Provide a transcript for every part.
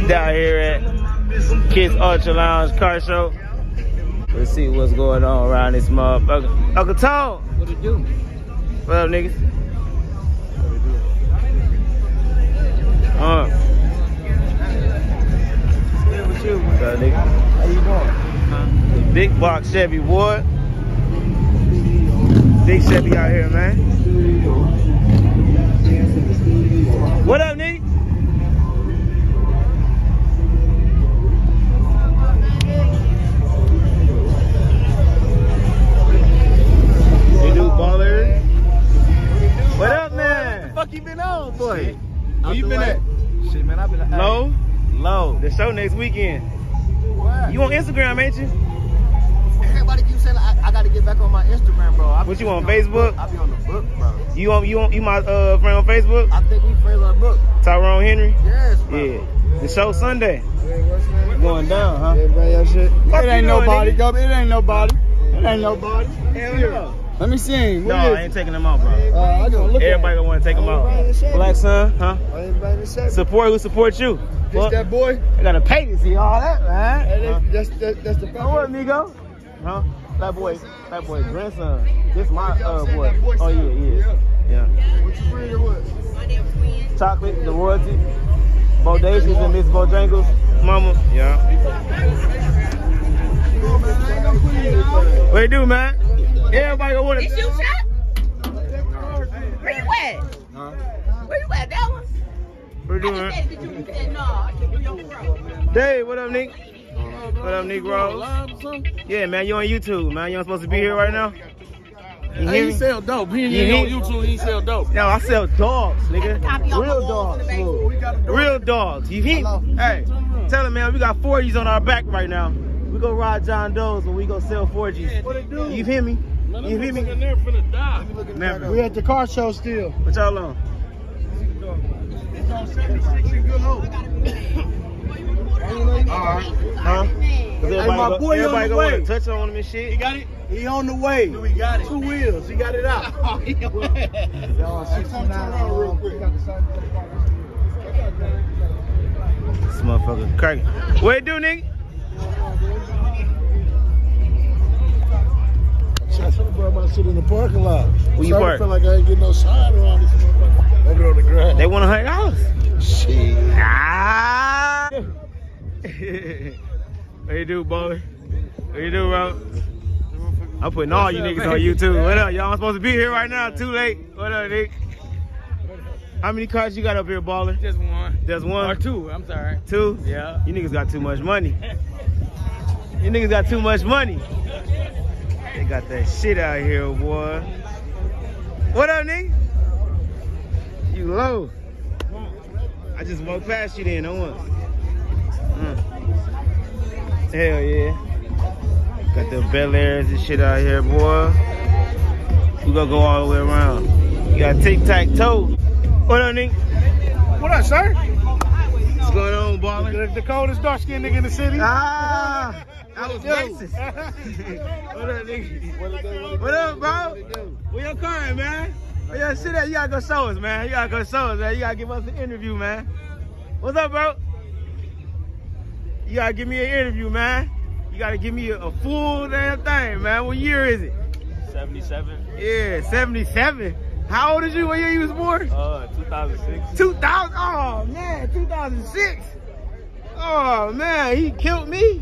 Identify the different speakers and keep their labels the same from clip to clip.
Speaker 1: Down here at Kids Ultra Lounge Car Show. Let's see what's going on around this motherfucker. Uncle Tom!
Speaker 2: What it do?
Speaker 1: What up, niggas?
Speaker 2: What it do? Stay with you, man.
Speaker 1: What's up, nigga?
Speaker 2: How you doing?
Speaker 1: The big box Chevy Ward. Big Chevy out here, man. What up, nigga? What up, man?
Speaker 2: What the fuck you been on, boy?
Speaker 1: Where you been at?
Speaker 2: Shit, man, I've been at
Speaker 1: Low?
Speaker 2: Low.
Speaker 1: The show next weekend.
Speaker 2: What?
Speaker 1: You on Instagram, ain't you?
Speaker 2: Everybody keeps saying I gotta get back on my Instagram, bro.
Speaker 1: What you on Facebook?
Speaker 2: I be on the book, bro.
Speaker 1: You my friend on Facebook?
Speaker 2: I think we friends on the book.
Speaker 1: Tyrone Henry?
Speaker 2: Yes, bro.
Speaker 1: Yeah. The show Sunday.
Speaker 2: Yeah,
Speaker 1: Going down, huh?
Speaker 2: Everybody else shit.
Speaker 1: Fuck
Speaker 2: It ain't
Speaker 1: you doing,
Speaker 2: nobody.
Speaker 1: nigga?
Speaker 2: Go. It ain't nobody. It ain't nobody.
Speaker 1: Hell no.
Speaker 2: Let me see.
Speaker 1: No, I ain't taking them out, bro.
Speaker 2: I gonna look
Speaker 1: Everybody gonna want to take them out. Black son, huh? Support who supports you.
Speaker 2: This that boy.
Speaker 1: I gotta pay to see all that, man.
Speaker 2: Hey, that's the
Speaker 1: Know what, amigo? Huh? That boy grandson. This my boy. Oh yeah.
Speaker 2: What you breed or what?
Speaker 1: Chocolate, the royalty, Bodacious and Miss Bojangles, mama. Yeah. What you do, man? Everybody gonna want to.
Speaker 3: It's you, Chuck? Where you at?
Speaker 1: Huh?
Speaker 3: Where you at, that one?
Speaker 1: What you doing?
Speaker 3: I said, did you say no? I keep your bro.
Speaker 1: Dave, what up, Nick? What up, Negro? Yeah, man, you on YouTube, man. You ain't supposed to be here right now. You hear me?
Speaker 2: sell dope. He
Speaker 1: ain't
Speaker 2: on YouTube. He sell dope.
Speaker 1: Yo, I sell dogs, nigga. Real dogs. Real dogs. You hear me? Hey, tell him, man, we got 4Gs on our back right now. We go ride John Doe's when we go sell 4Gs. You hear me? You hear me? Never.
Speaker 2: We at the car show still.
Speaker 1: What y'all on?
Speaker 2: It's on 76 in Good Hope.
Speaker 1: Alright. Huh?
Speaker 2: my boy
Speaker 1: everybody
Speaker 2: on the
Speaker 1: go
Speaker 2: way.
Speaker 1: want to touch on him and shit.
Speaker 2: He got it? He on the way. We got it. 2 wheels. He got it out. Real quick.
Speaker 1: This motherfucker cracking. What it do, nigga?
Speaker 2: I should have brought my shit in the parking lot.
Speaker 1: Where you park?
Speaker 2: I feel like I ain't getting no sign around this motherfucker. Over on the ground.
Speaker 1: They want $100.
Speaker 2: Shit.
Speaker 1: Ah! What you do, boy? What you do, bro? I'm putting all you niggas on YouTube. What up? Y'all supposed to be here right now. Too late. What up, Nick? How many cars you got up here, baller?
Speaker 4: Just one.
Speaker 1: Just one?
Speaker 4: Or 2, I'm sorry.
Speaker 1: 2?
Speaker 4: Yeah.
Speaker 1: You niggas got too much money. You niggas got too much money. They got that shit out here, boy. What up, nigga? You low. I just walked past you then, no one. Hell yeah. Got the Bel Airs and shit out here, boy. We gonna go all the way around. You got tic-tac-toe. What up, nigga?
Speaker 2: What up, sir?
Speaker 1: What's going on, baller?
Speaker 2: The coldest dark-skinned nigga in the city.
Speaker 1: Ah! That was racist. What up, nigga? What up, bro? Where your car at, man? Where your shit at? You gotta go show us, man. You gotta go show us, man. You gotta give us an interview, man. What's up, bro? You gotta give me an interview, man. You gotta give me a full damn thing, man. What year is it?
Speaker 4: 77.
Speaker 1: Yeah, 77. How old is you? What year you was born?
Speaker 4: 2006.
Speaker 1: 2000? Oh, man, 2006. Oh, man, he killed me.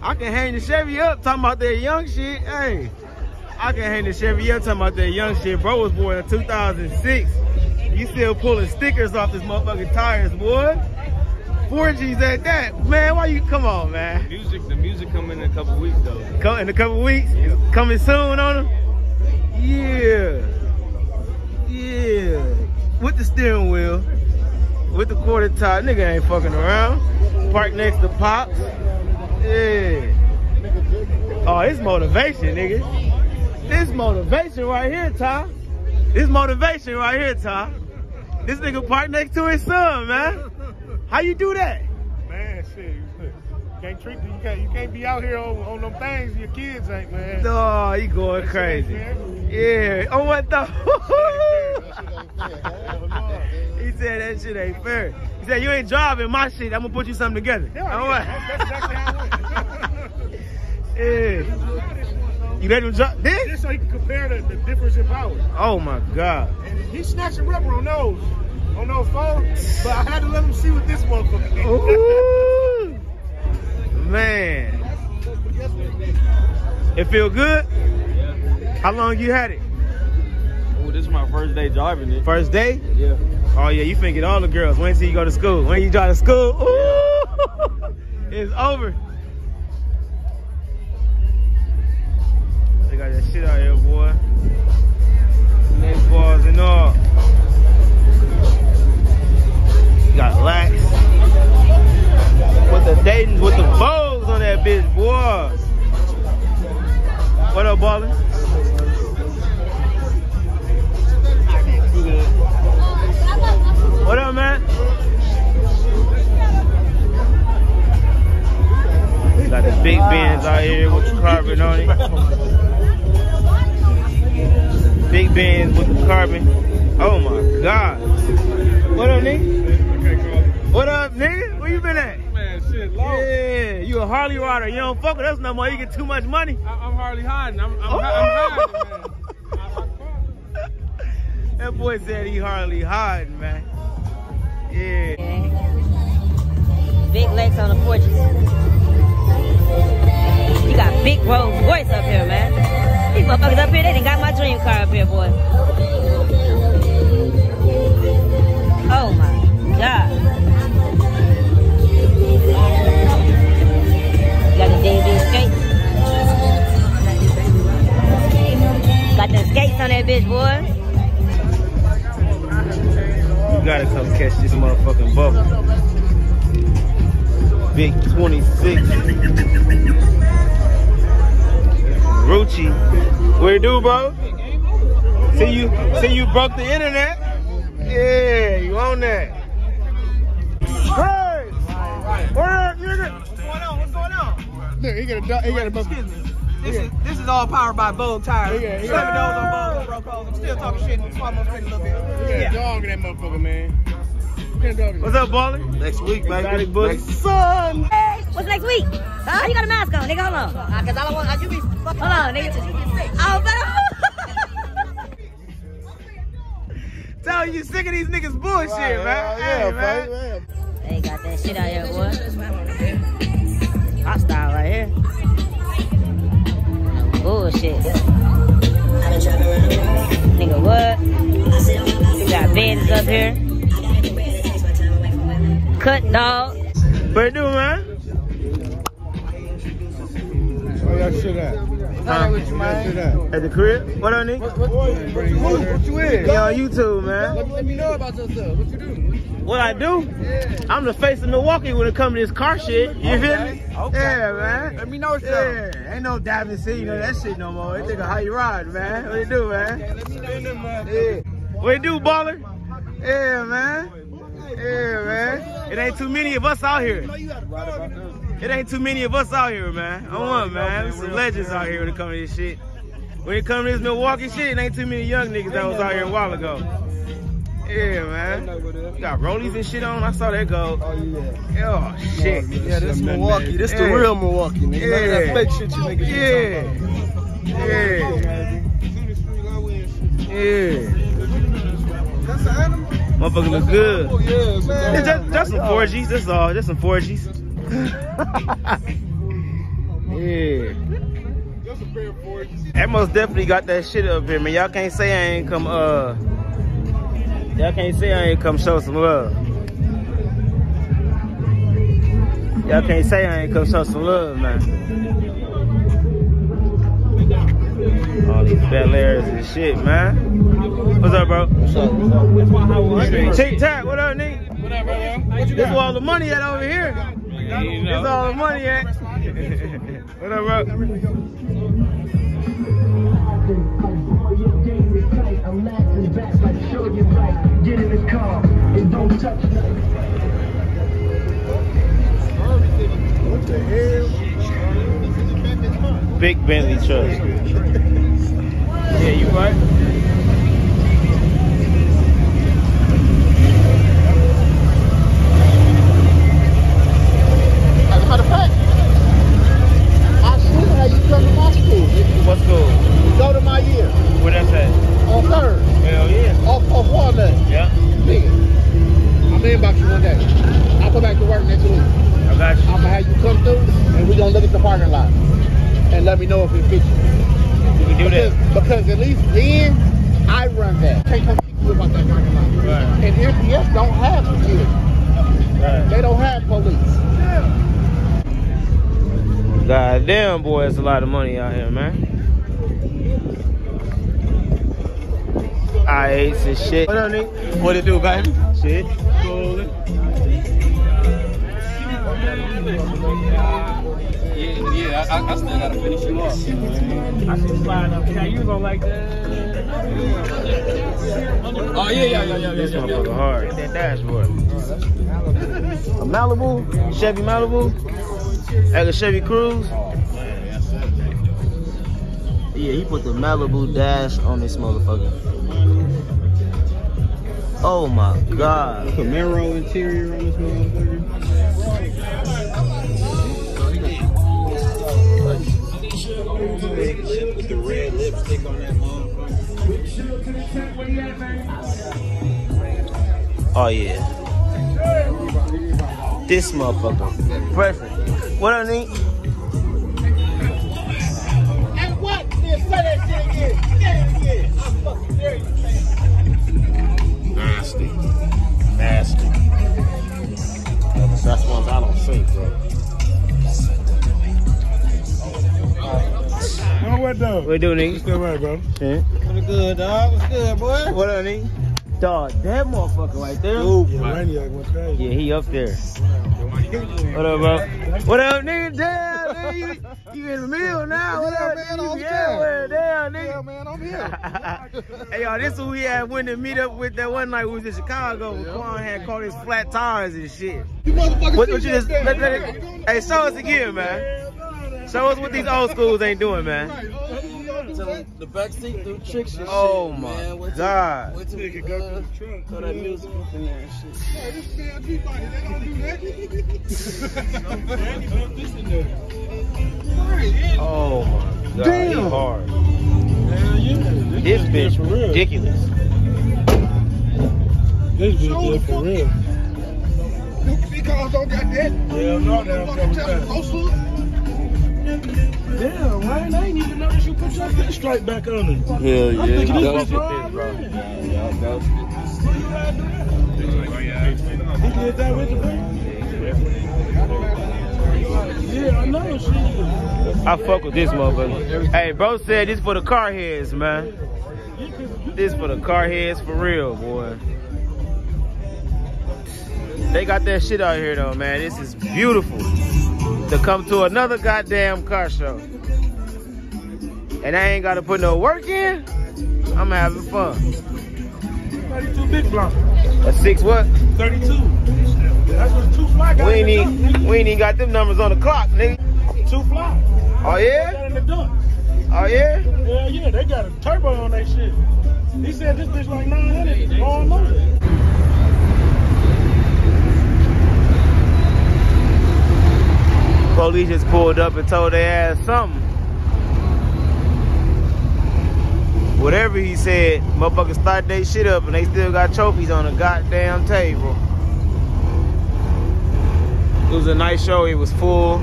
Speaker 1: I can hang the Chevy up talking about that young shit. Hey, I can hang the Chevy up talking about that young shit. Bro was born in 2006. You still pulling stickers off this motherfucking tires, boy. 4Gs at that. Man, why you, come on, man.
Speaker 4: The music coming in a couple weeks, though.
Speaker 1: Come in a couple weeks?
Speaker 4: Yeah.
Speaker 1: Coming soon on them? Yeah. Yeah. With the steering wheel. With the quarter top. Nigga ain't fucking around. Park next to Pops. Yeah. Oh, it's motivation, nigga. This motivation right here, Ty. This motivation right here, Ty. This nigga parked next to his son, man. How you do that?
Speaker 2: Man, shit. You can't be out here on them things your kids ain't, man.
Speaker 1: No, you going crazy. Yeah. Oh, what the? He said that shit ain't fair. He said, you ain't driving my shit. I'm gonna put you something together.
Speaker 2: That's exactly how it went.
Speaker 1: Yeah. You let him drop this?
Speaker 2: Just so he can compare the difference in power.
Speaker 1: Oh my God.
Speaker 2: And he's snatching rubber on those phones, but I had to let him see what this motherfucker did.
Speaker 1: Ooh. Man. It feel good?
Speaker 4: Yeah.
Speaker 1: How long you had it?
Speaker 4: Oh, this is my first day driving it.
Speaker 1: First day?
Speaker 4: Yeah.
Speaker 1: Oh yeah, you finna get all the girls. Wait till you go to school. When you drive to school, ooh, it's over. They got that shit out here, boy. Next balls and all. You got lax. With the Dayton's, with the bows on that bitch, boy. What up, ballin'? What up, man? Got the big Benz out here with the carbon on it. Big Benz with the carbon. Oh my God. What up, nigga? What up, nigga? Where you been at?
Speaker 4: Man, shit, low.
Speaker 1: Yeah, you a Harley rider. You don't fuck with us no more. You get too much money.
Speaker 4: I'm hardly hiding. I'm hiding, man.
Speaker 1: That boy said he hardly hiding, man. Yeah.
Speaker 5: Big legs on the porches. You got big Rolls Royce up here, man. These motherfuckers up here, they done got my dream car up here, boy. Oh my God. You got the DB skates. Got the skates on that bitch, boy.
Speaker 1: You gotta come catch this motherfucking bubble. Big 26. Rucci. What it do, bro? See you broke the internet? Yeah, you on that. Hey! What up, nigga?
Speaker 3: What's going on?
Speaker 2: Look, he got a
Speaker 3: Excuse me. This is all powered by Vogue Tires.
Speaker 2: Yeah.
Speaker 3: 7 on Vogue, bro. I'm still talking shit. I'm almost a little bit.
Speaker 2: He got a dog in that motherfucker, man.
Speaker 1: What's up, Ballin'?
Speaker 6: Next week, baby.
Speaker 1: Next
Speaker 6: Son.
Speaker 5: Hey, what's next week? Huh? You got a mask on, nigga. Hold on.
Speaker 3: Cause I don't want you be fucking.
Speaker 5: Hold on, nigga. Oh, better.
Speaker 1: Tell you sick of these niggas bullshit, man. Hey, man.
Speaker 5: They got that shit out here, boy. Hostile right here. Bullshit. Nigga, what? We got beds up here. Cut, dog.
Speaker 1: What it do, man?
Speaker 2: Where y'all shit at?
Speaker 1: At the crib? What up, nigga?
Speaker 2: What you in?
Speaker 1: Be on YouTube, man.
Speaker 2: Let me know about yourself. What you do?
Speaker 1: What I do? I'm the face of Milwaukee when it comes to this car shit. You feel me?
Speaker 2: Okay.
Speaker 1: Yeah, man.
Speaker 2: Let me know something.
Speaker 1: Yeah, ain't no Diamond City, that shit no more. They think of how you ride, man. What you do, man?
Speaker 2: Let me know.
Speaker 1: Yeah. What you do, baller? Yeah, man. Yeah, man. It ain't too many of us out here. It ain't too many of us out here, man. I want, man. There's some legends out here when it comes to this shit. When it comes to this Milwaukee shit, it ain't too many young niggas that was out here a while ago. Yeah, man. You got rollies and shit on. I saw that go. Oh, yeah. Oh, shit.
Speaker 6: Yeah, this Milwaukee. This the real Milwaukee, nigga. None of that fake shit you niggas
Speaker 1: Yeah. That's an animal. Motherfucker look good. It's just some 4Gs. That's all. Just some 4Gs. Yeah. That most definitely got that shit up here, man. Y'all can't say I ain't come. Y'all can't say I ain't come show some love. Y'all can't say I ain't come show some love, man. All these Bel Airs and shit, man. What's up, bro? What's up? Tic Tac, what up, nigga?
Speaker 2: What up, bro?
Speaker 1: This where all the money at over here. This all the money at. What up, bro?
Speaker 7: Get in the car and don't touch nothing.
Speaker 2: What the hell?
Speaker 1: Big Bentley truck. Yeah, you right?
Speaker 8: one day. I'll come back to work next week.
Speaker 1: I got you.
Speaker 8: I'm gonna have you come through, and we're gonna look at the parking lot and let me know if it fits you.
Speaker 1: You can do that.
Speaker 8: Because at least then I run that. Can't come kick you about that parking lot.
Speaker 1: Right.
Speaker 8: And MPS don't have security.
Speaker 1: Right.
Speaker 8: They don't have police.
Speaker 1: God damn, boy, it's a lot of money out here, man. I ate some shit. What up, Nick? What it do, baby? Shit. Coolin'.
Speaker 4: Yeah, I still gotta finish you off. I should slide up. Yeah, you was on like that. Oh yeah.
Speaker 1: This motherfucker hard. Hit that dashboard. A Malibu? Chevy Malibu? Like a Chevy Cruze? Yeah, he put the Malibu dash on this motherfucker. Oh my God.
Speaker 4: Camaro interior on this motherfucker. Big lip with the red lipstick on that motherfucker.
Speaker 1: Oh yeah. This motherfucker. Perfect. What I need?
Speaker 8: And what? Say that shit again. Say it again. I'm fucking dare you.
Speaker 6: Nasty. That's ones I don't see, bro.
Speaker 2: Oh, what though?
Speaker 1: What do, nigga?
Speaker 2: Still right, bro.
Speaker 1: Shit.
Speaker 3: What's good, dog? What's good, boy?
Speaker 1: What up, nigga? Dog, that motherfucker right there.
Speaker 2: Yeah, Maniac went crazy.
Speaker 1: Yeah, he up there. What up, bro? What up, nigga? Damn, nigga, you in the middle now. What up,
Speaker 3: man,
Speaker 1: nigga?
Speaker 3: I'm
Speaker 1: Yeah,
Speaker 3: here.
Speaker 1: damn, nigga.
Speaker 3: Yeah, man, I'm here.
Speaker 1: Hey, y'all, this is who we had went to meet up with that one night we was in Chicago. When Quan had caught his flat tires and shit.
Speaker 3: You motherfuckers
Speaker 1: What you just, let it, hey, show us again, man. Show us what these old schools ain't doing, man.
Speaker 4: The backseat, the tricks and
Speaker 1: Oh
Speaker 4: shit,
Speaker 1: my
Speaker 4: man.
Speaker 1: God.
Speaker 4: Went to throw that music up in there and shit.
Speaker 1: Oh my God.
Speaker 2: Damn.
Speaker 1: He hard.
Speaker 2: Hell yeah.
Speaker 1: This bitch ridiculous.
Speaker 2: This bitch is for real.
Speaker 3: Because don't got that.
Speaker 2: Hell no, damn. Damn, Ryan, I ain't even noticed you put your pinstripe back on it.
Speaker 1: Hell
Speaker 2: I'm thinking this
Speaker 1: Ghosted
Speaker 2: bitch
Speaker 1: this, bro.
Speaker 2: He did that with the bro? Yeah, I know shit.
Speaker 1: I fuck with this motherfucker. Hey, bro said this for the car heads, man. This for the car heads for real, boy. They got that shit out here though, man. This is beautiful. To come to another goddamn car show. And I ain't gotta put no work in. I'm having fun.
Speaker 2: 32 big block.
Speaker 1: A 6 what?
Speaker 2: 32. That's what 2 fly got.
Speaker 1: We ain't even got them numbers on the clock, nigga.
Speaker 2: 2 fly.
Speaker 1: Oh yeah?
Speaker 2: Got in the dump.
Speaker 1: Oh yeah?
Speaker 2: Hell yeah, they got a turbo on that shit. He said this bitch like 900 all money.
Speaker 1: Police just pulled up and told their ass something. Whatever he said, motherfuckers started their shit up and they still got trophies on the goddamn table. It was a nice show, it was full.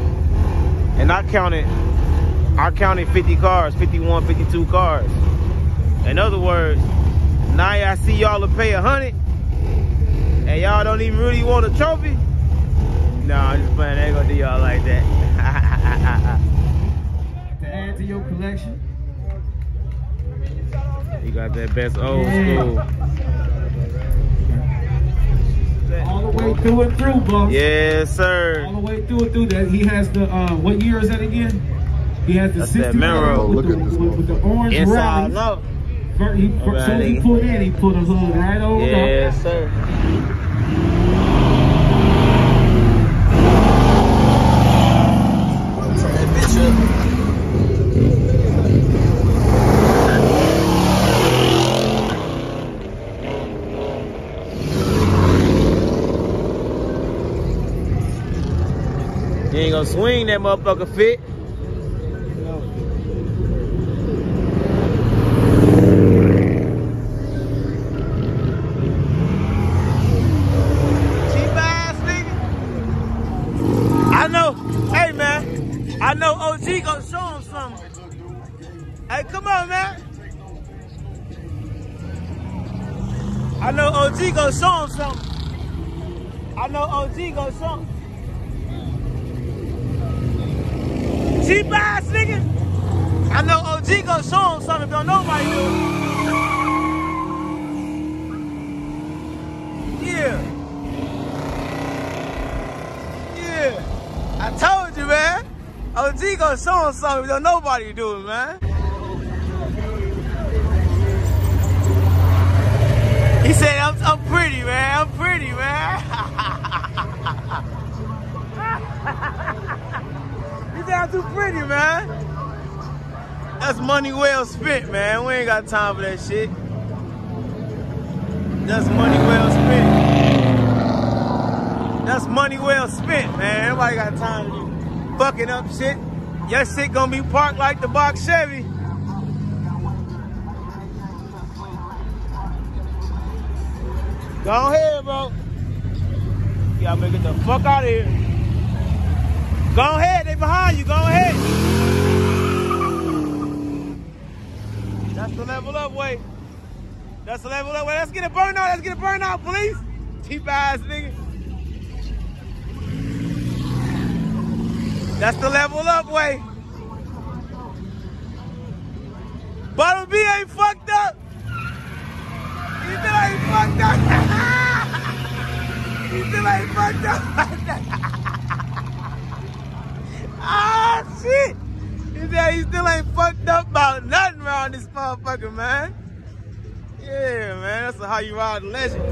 Speaker 1: And I counted 50 cars, 51, 52 cars. In other words, now I see y'all to pay 100 and y'all don't even really want a trophy. No, I'm just playing. I ain't gonna do y'all like that.
Speaker 7: To add to your collection.
Speaker 1: You got that best old school.
Speaker 7: All the way through and through, boss.
Speaker 1: Yes, sir.
Speaker 7: All the way through and through. That he has the what year is that again? He has the
Speaker 1: That's
Speaker 7: 60
Speaker 1: that Monroe.
Speaker 7: with the orange
Speaker 1: Inside
Speaker 7: rally.
Speaker 1: out.
Speaker 7: Soon as he pulled in, he put a hood right on up.
Speaker 1: Yes, sir. You ain't gonna swing that motherfucker fit. She I know OG gonna show him something. Hey, come on, man. I know OG gonna show him something. I know OG gonna show him. Cheap ass nigga. I know OG gonna show him something if don't nobody do it. Yeah. Yeah. I told you, man. OG gonna show him something if don't nobody do it, man. He said, I'm pretty, man. I'm pretty, man. He said, I'm too pretty, man. That's money well spent, man. We ain't got time for that shit. That's money well spent. That's money well spent, man. Everybody got time to do fucking up shit. Your shit gonna be parked like the box Chevy. Go ahead, bro. Y'all better get the fuck out of here. Go ahead, they behind you. Go ahead. That's the level up way. That's the level up way. Let's get a burn out. Let's get a burn out, please. Cheap ass nigga. That's the level up way. Bottle B ain't fucked up. He still ain't fucked up. He still ain't fucked up. Ah, shit. He said he still ain't fucked up about nothing around this motherfucker, man. Yeah, man. That's how you ride a legend.